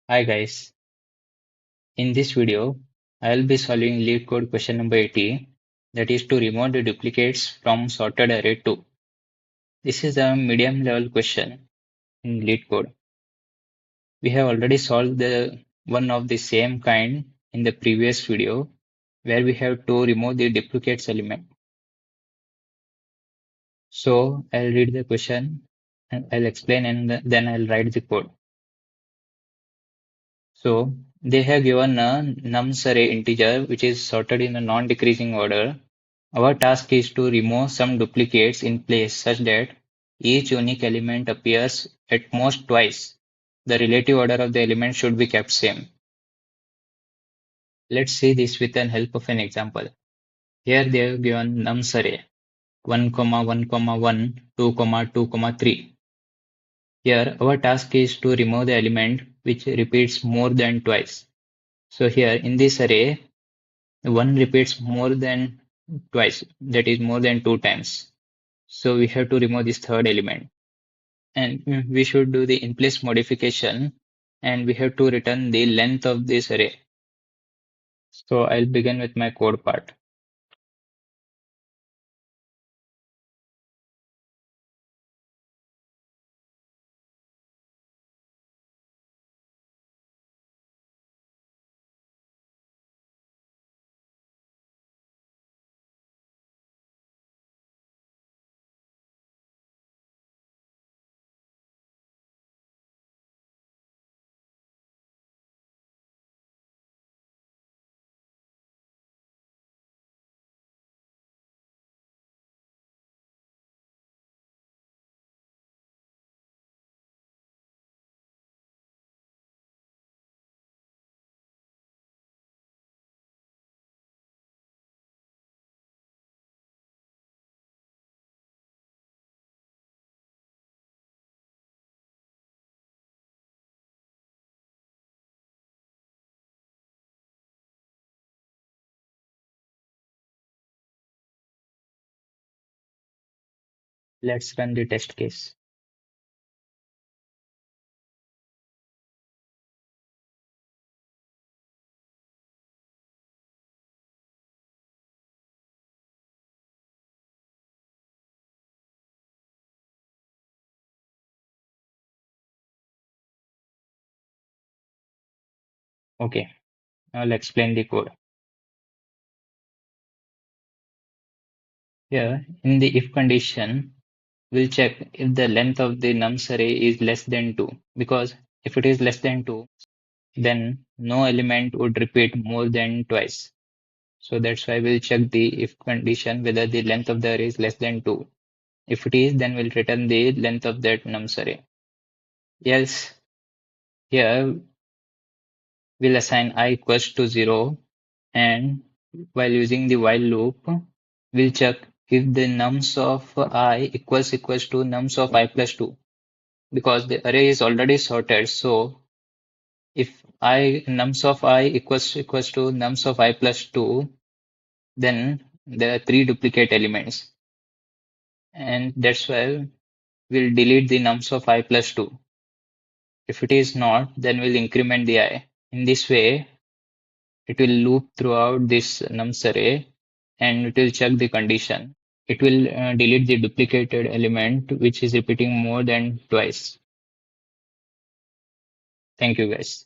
Hi guys, in this video, I'll be solving Leetcode question number 80, that is to remove the duplicates from sorted array 2. This is a medium level question in Leetcode. We have already solved the one of the same kind in the previous video where we have to remove the duplicates element. So I'll read the question and I'll explain and then I'll write the code. So they have given a nums array integer which is sorted in a non-decreasing order. Our task is to remove some duplicates in place such that each unique element appears at most twice. The relative order of the elements should be kept same. Let's see this with the help of an example. Here they have given nums array 1, 1, 1, 2, 2, 3. Here our task is to remove the element which repeats more than twice. So here in this array, 1 repeats more than twice, that is more than 2 times. So we have to remove this third element. And we should do the in place modification and we have to return the length of this array. So I'll begin with my code part. Let's run the test case. Okay, now I'll explain the code. Here in the if condition, we'll check if the length of the nums array is less than 2 because if it is less than 2, then no element would repeat more than twice. So that's why we'll check the if condition whether the length of the array is less than 2. If it is, then we'll return the length of that nums array. Else, here we'll assign I equals to 0 and while using the while loop, we'll check if the nums of I equals to nums of I plus 2 because the array is already sorted. So if I nums of I equals to nums of I plus 2, then there are 3 duplicate elements. And that's why we'll delete the nums of I plus 2. If it is not, then we'll increment the I. In this way, it will loop throughout this nums array and it will check the condition. It will delete the duplicated element which is repeating more than twice. Thank you guys.